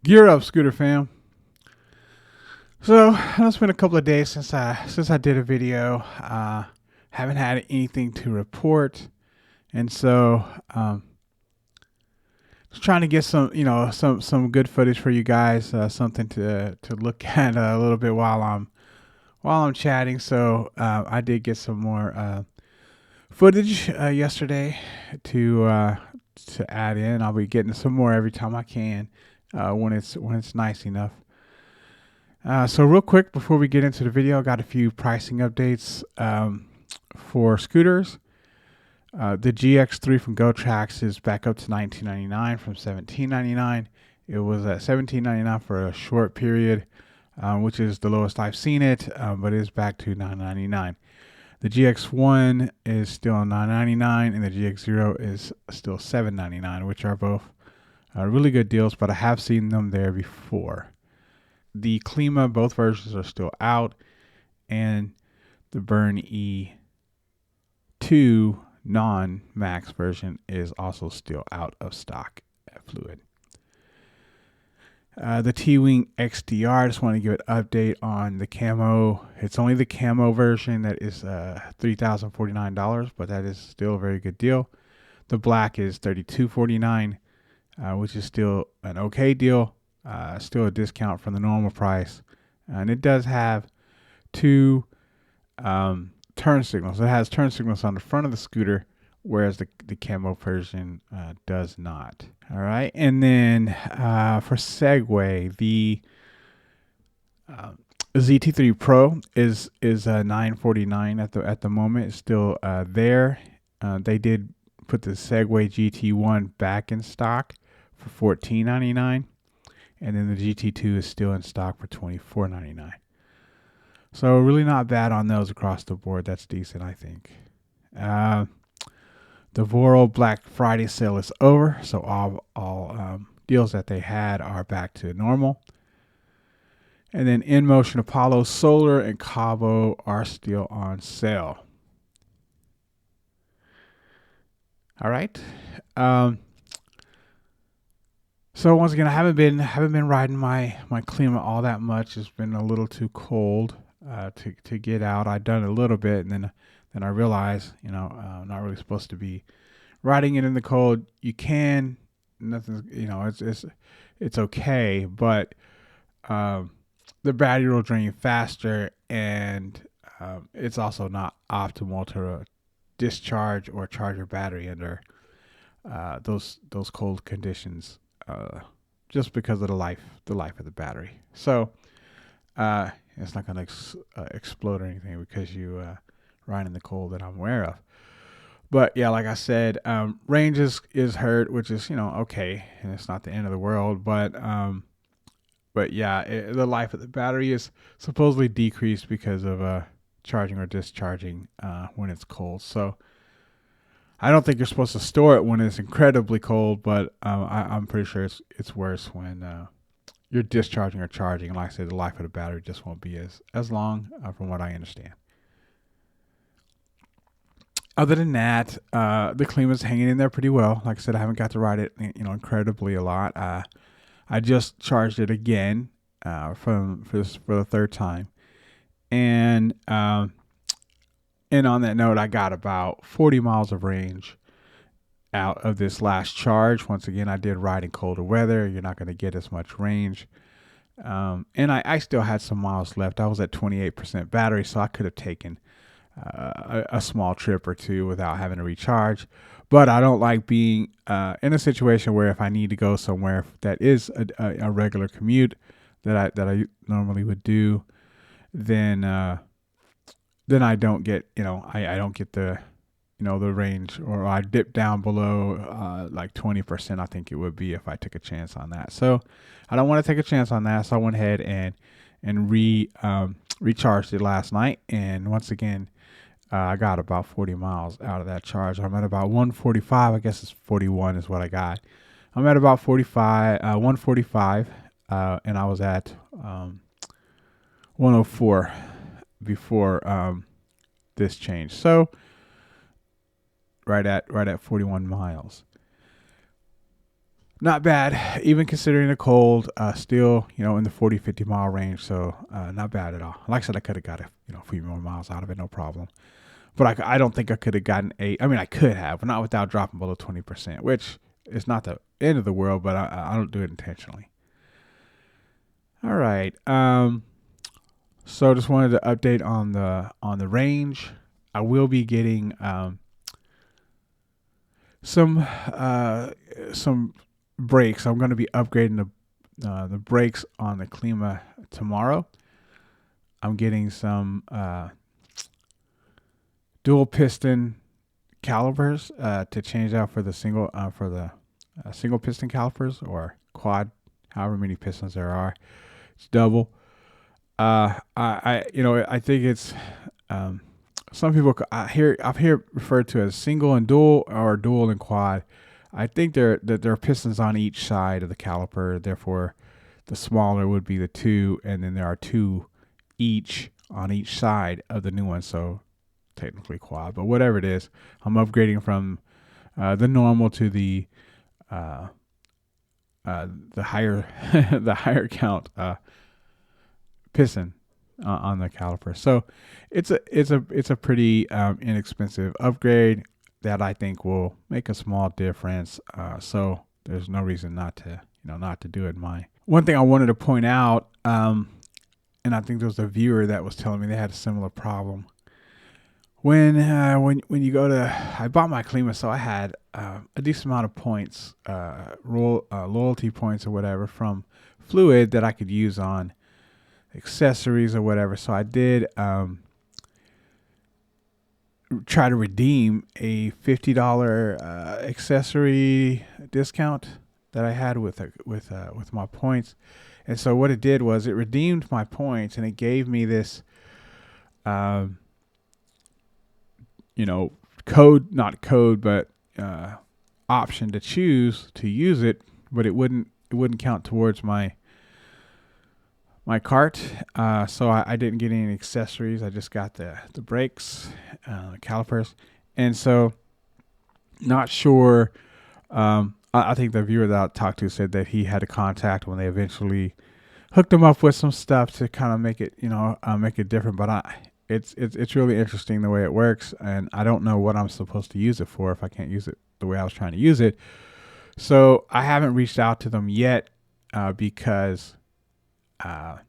Gear up, Scooter fam. So it's been a couple of days since I did a video. Haven't had anything to report, and so just trying to get some good footage for you guys, something to look at a little bit while I'm chatting. So I did get some more footage yesterday to add in. I'll be getting some more every time I can when it's nice enough. So real quick before we get into the video, I got a few pricing updates for scooters. The GX3 from GoTrax is back up to $19.99 from $17.99. It was at $17.99 for a short period, which is the lowest I've seen it, but it is back to $9.99. The GX1 is still $9.99, and the GX0 is still $7.99, which are both really good deals, but I have seen them there before. The Klima, both versions are still out, and the Burn E2 non-max version is also still out of stock at Fluid. The T-Wing XDR, I just want to give an update on the camo. It's only the camo version that is $3,049, but that is still a very good deal. The black is $32.49, which is still an okay deal. Still a discount from the normal price, and it does have two turn signals. It has turn signals on the front of the scooter, whereas the camo version does not. All right, and then for Segway, the ZT3 Pro is $949 at the moment. It's still there. They did put the Segway GT1 back in stock for $14.99. And then the GT2 is still in stock for $24.99. So really not bad on those across the board. That's decent, I think. The Voro Black Friday sale is over, so all deals that they had are back to normal. And then In Motion Apollo Solar and Cabo are still on sale. All right. So once again, I haven't been riding my Klima all that much. It's been a little too cold to get out. I've done a little bit, and then I realized, I'm not really supposed to be riding it in the cold. You can, nothing, it's okay, but the battery will drain faster, and it's also not optimal to discharge or charge your battery under those cold conditions. Just because of the life of the battery. So it's not going to explode or anything because you ride in the cold that I'm aware of. But yeah, like I said, range is hurt, which is okay, and it's not the end of the world. But yeah, the life of the battery is supposedly decreased because of charging or discharging when it's cold. So I don't think you're supposed to store it when it's incredibly cold, but I'm pretty sure it's worse when you're discharging or charging. And like I said, the life of the battery just won't be as long, from what I understand. Other than that, the Klima's hanging in there pretty well. Like I said, I haven't got to ride it, incredibly a lot. I just charged it again for the third time, and on that note, I got about 40 miles of range out of this last charge. Once again, I did ride in colder weather. You're not going to get as much range. And I still had some miles left. I was at 28% battery, so I could have taken a small trip or two without having to recharge. But I don't like being in a situation where if I need to go somewhere that is a regular commute that I normally would do, then I don't get, I don't get the range, or I dip down below like 20%. I think it would be if I took a chance on that. So I don't want to take a chance on that. So I went ahead and recharged it last night. And once again, I got about 40 miles out of that charge. I'm at about 145. I guess it's 41 is what I got. I'm at about 145, and I was at 104 before this change. So right at 41 miles. not bad, even considering the cold. Still, in the 40, 50 mile range. So not bad at all. Like I said, I could have got a few more miles out of it, no problem. But I don't think I could have gotten eight. I mean, I could have, but not without dropping below 20%, which is not the end of the world. But I don't do it intentionally. All right. So just wanted to update on the range. I will be getting some brakes. I'm going to be upgrading the brakes on the Klima tomorrow. I'm getting some dual piston calipers to change out for the single piston calipers, or quad, however many pistons there are. It's double. I think it's some people I've heard referred to as single and dual, or dual and quad. I think there are pistons on each side of the caliper. Therefore, the smaller would be the two, and then there are two each on each side of the new one. So technically quad, but whatever it is, I'm upgrading from the normal to the higher the higher count piston on the caliper. So it's a pretty inexpensive upgrade that I think will make a small difference. So there's no reason not to do it. One thing I wanted to point out, and I think there was a viewer that was telling me they had a similar problem. When you go to, I bought my Klima, so I had a decent amount of points, loyalty points or whatever from Fluid that I could use on accessories or whatever. So I did try to redeem a $50 accessory discount that I had with my points. And so what it did was it redeemed my points, and it gave me this not code, but option to choose to use it, but it wouldn't count towards my cart. So I didn't get any accessories. I just got the brakes, calipers. And so not sure. I think the viewer that I talked to said that he had a contact when they eventually hooked him up with some stuff to kind of make it, make it different. But it's really interesting the way it works, and I don't know what I'm supposed to use it for if I can't use it the way I was trying to use it. So I haven't reached out to them yet because I'm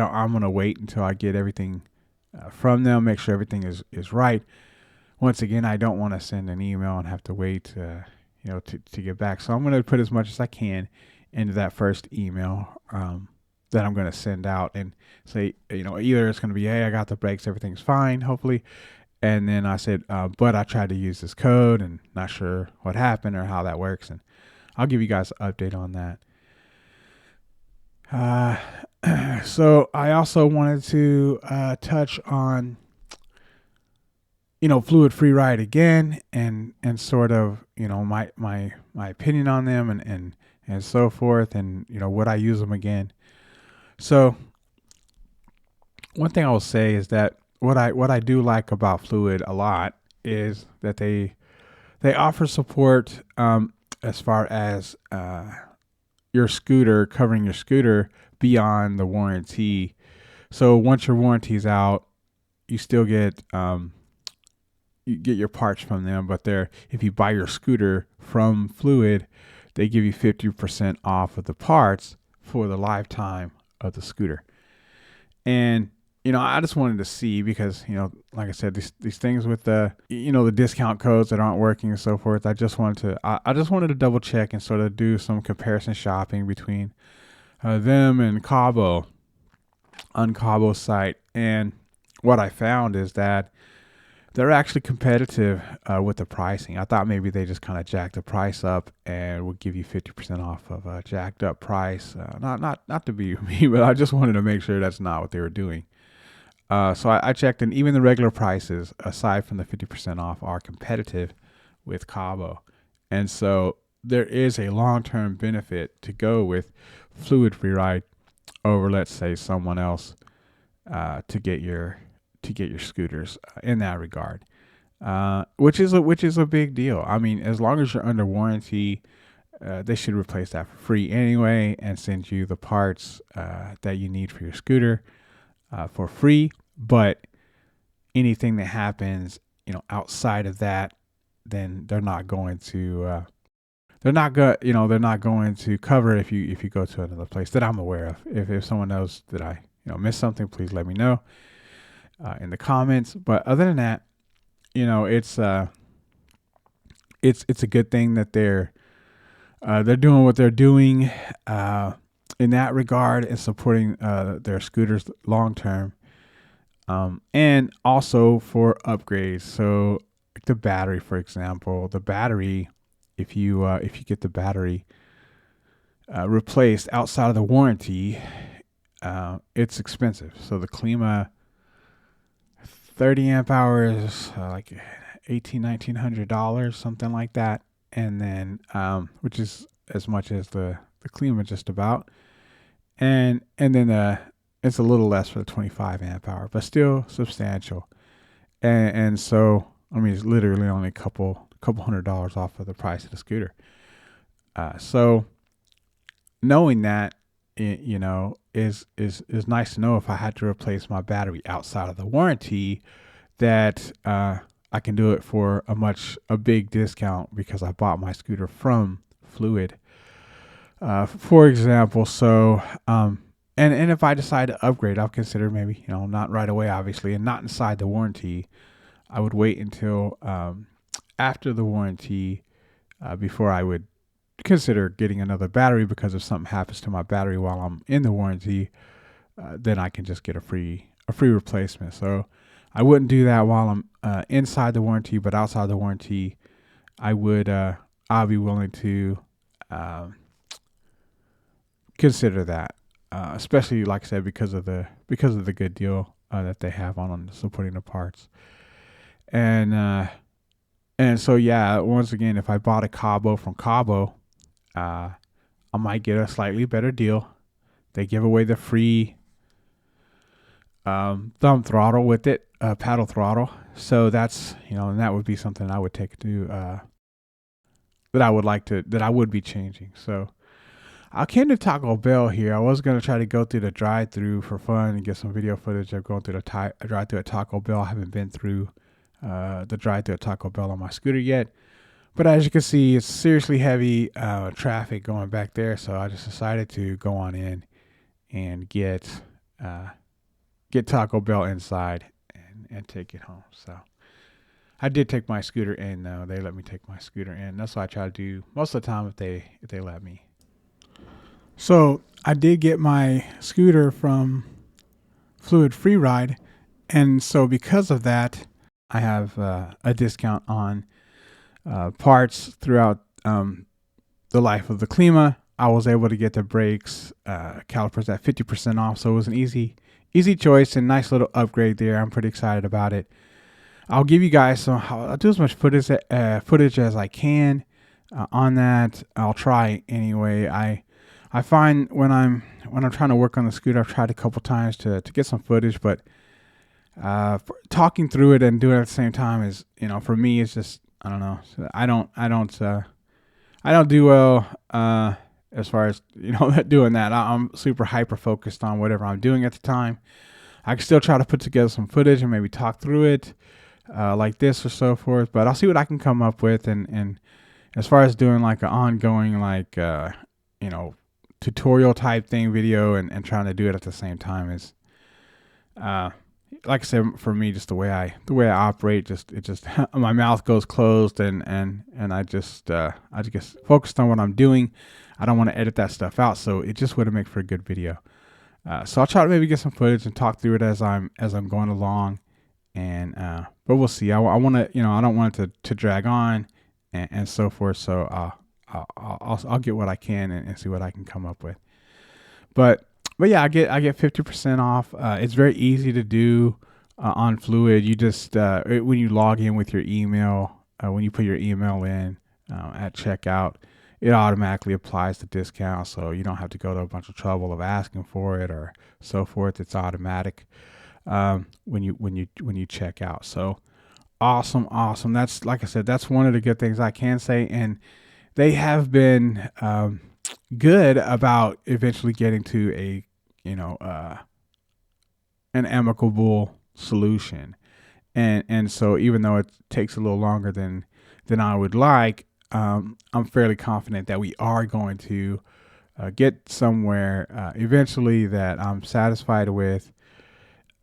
gonna wait until I get everything from them, make sure everything is right. Once again, I don't want to send an email and have to wait to get back. So I'm going to put as much as I can into that first email that I'm going to send out, and say, either it's going to be, hey, I got the brakes, everything's fine, hopefully. And then I said, but I tried to use this code and not sure what happened or how that works. And I'll give you guys an update on that. So I also wanted to touch on Fluid Free Ride again, and sort of, my opinion on them, and so forth, and, would I use them again? So one thing I will say is that what I do like about Fluid a lot is that they offer support as far as your scooter, covering your scooter beyond the warranty. So once your warranty's out, you still get you get your parts from them, but if you buy your scooter from Fluid, they give you 50% off of the parts for the lifetime of the scooter. And I just wanted to see, because like I said, these things with the the discount codes that aren't working and so forth. I just wanted to double check and sort of do some comparison shopping between them and Cabo on Cabo's site. And what I found is that they're actually competitive with the pricing. I thought maybe they just kind of jacked the price up and would give you 50% off of a jacked up price. Not to be me, but I just wanted to make sure that's not what they were doing. So I checked, and even the regular prices, aside from the 50% off, are competitive with Cabo. And so there is a long-term benefit to go with Fluid Free Ride over, let's say, someone else to get your scooters in that regard. which is a big deal. I mean, as long as you're under warranty, they should replace that for free anyway and send you the parts that you need for your scooter for free. But anything that happens, outside of that, then they're not going to. They're not going to cover it if you go to another place that I'm aware of. If someone knows that I missed something, please let me know in the comments. But other than that, it's a good thing that they're doing what they're doing in that regard and supporting their scooters long term, and also for upgrades. So like the battery, for example, if you get the battery replaced outside of the warranty, it's expensive. So the Klima 30 amp hours, like $1,800-$1,900, something like that, and then which is as much as the Klima just about, and then it's a little less for the 25 amp hour, but still substantial, and so I mean it's literally only a couple $100 off of the price of the scooter. So knowing that, is nice to know if I had to replace my battery outside of the warranty, that I can do it for a big discount because I bought my scooter from Fluid, for example. So and if I decide to upgrade, I'll consider maybe not right away, obviously, and not inside the warranty. I would wait until after the warranty before I would consider getting another battery, because if something happens to my battery while I'm in the warranty, then I can just get a free replacement. So I wouldn't do that while I'm inside the warranty, but outside the warranty, I'll be willing to consider that, especially like I said, because of the good deal that they have on supporting the parts. And so yeah, once again, if I bought a Cabo from Cabo, I might get a slightly better deal. They give away the free thumb throttle with it, paddle throttle. So that's and that would be something I would take to that I would be changing. So I came to Taco Bell here. I was gonna try to go through the drive-through for fun and get some video footage of going through the drive-through at Taco Bell. I haven't been through the drive-through at Taco Bell on my scooter yet, but as you can see, it's seriously heavy traffic going back there. So I just decided to go on in and get Taco Bell inside and take it home. So I did take my scooter in though. They let me take my scooter in. That's what I try to do most of the time if they let me. So I did get my scooter from Fluid Free Ride, and so because of that, I have a discount on parts throughout the life of the Klima. I was able to get the brakes calipers at 50% off, so it was an easy choice and nice little upgrade there. I'm pretty excited about it. I'll give you guys I'll do as much footage as I can on that. I'll try anyway. I find when I'm trying to work on the scooter, I've tried a couple times to get some footage, but talking through it and doing it at the same time is, for me, it's just, I don't know. I don't do well as far as doing that. I'm super hyper focused on whatever I'm doing at the time. I can still try to put together some footage and maybe talk through it like this or so forth, but I'll see what I can come up with. And as far as doing like an ongoing tutorial type thing video and trying to do it at the same time is like I said, for me, just the way I operate, just my mouth goes closed and I just focused on what I'm doing. I don't want to edit that stuff out, so it just wouldn't make for a good video. So I'll try to maybe get some footage and talk through it as I'm going along, and but we'll see. I want to, I don't want it to drag on and so forth. So I'll get what I can and see what I can come up with. But yeah, I get 50% off. It's very easy to do on Fluid. You just when you log in with your email, when you put your email in at checkout, it automatically applies the discount, so you don't have to go to a bunch of trouble of asking for it or so forth. It's automatic when you check out. So Awesome, awesome. That's like I said, that's one of the good things I can say, and they have been good about eventually getting to a you know an amicable solution. And so even though it takes a little longer than I would like, I'm fairly confident that we are going to get somewhere eventually that I'm satisfied with.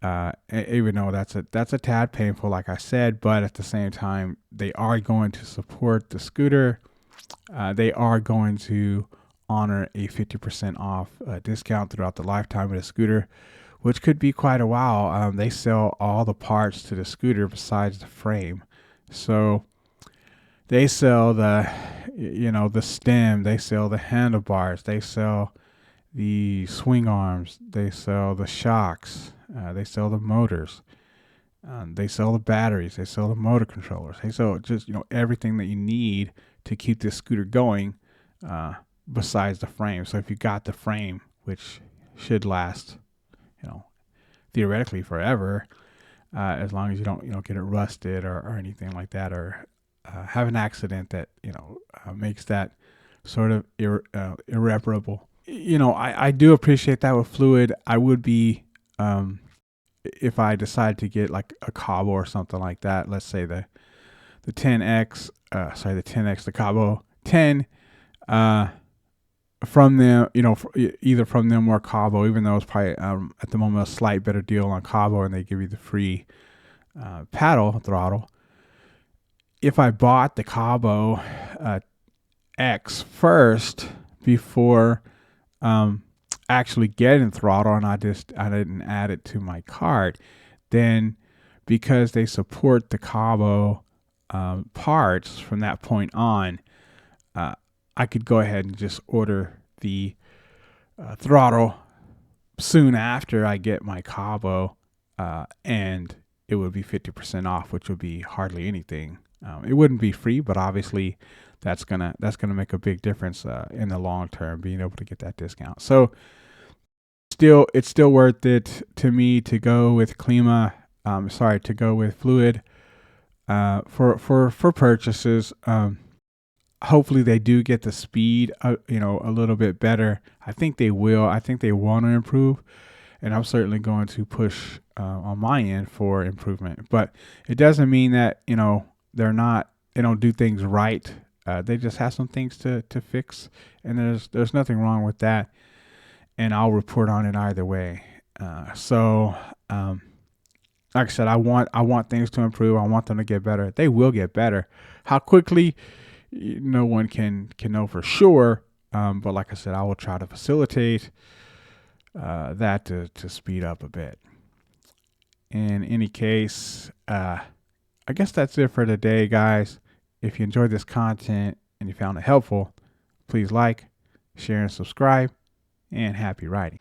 Even though that's a tad painful, like I said, but at the same time, they are going to support the scooter. They are going to honor a 50% off discount throughout the lifetime of the scooter, which could be quite a while. They sell all the parts to the scooter besides the frame. So they sell the stem, they sell the handlebars, they sell the swing arms, they sell the shocks, they sell the motors, they sell the batteries, they sell the motor controllers, they sell just everything that you need to keep this scooter going, uh, besides the frame. So if you got the frame, which should last, you know, theoretically forever, as long as you don't get it rusted or anything like that, or have an accident that makes that sort of irreparable. I do appreciate that with fluid. I would be, if I decide to get like a Cabo or something like that. Let's say the 10X, the 10X, the Cabo 10, from them, either from them or Cabo, even though it's probably at the moment a slight better deal on Cabo, and they give you the free paddle throttle. If I bought the Cabo X first before actually getting throttle, and I didn't add it to my cart, then because they support the Cabo parts from that point on, I could go ahead and just order the throttle soon after I get my Cabo, and it would be 50% off, which would be hardly anything. It wouldn't be free, but obviously that's gonna make a big difference in the long term, being able to get that discount. So it's still worth it to me to go with Klima. To go with Fluid for purchases. Hopefully they do get the speed a little bit better. I think they will. I think they want to improve, and I'm certainly going to push on my end for improvement. But it doesn't mean that they don't do things right. They just have some things to fix, and there's nothing wrong with that. And I'll report on it either way. Like I said, I want things to improve. I want them to get better. They will get better. How quickly, no one can know for sure. But like I said, I will try to facilitate that to speed up a bit. In any case, I guess that's it for today, guys. If you enjoyed this content and you found it helpful, please like, share, and subscribe. And happy riding.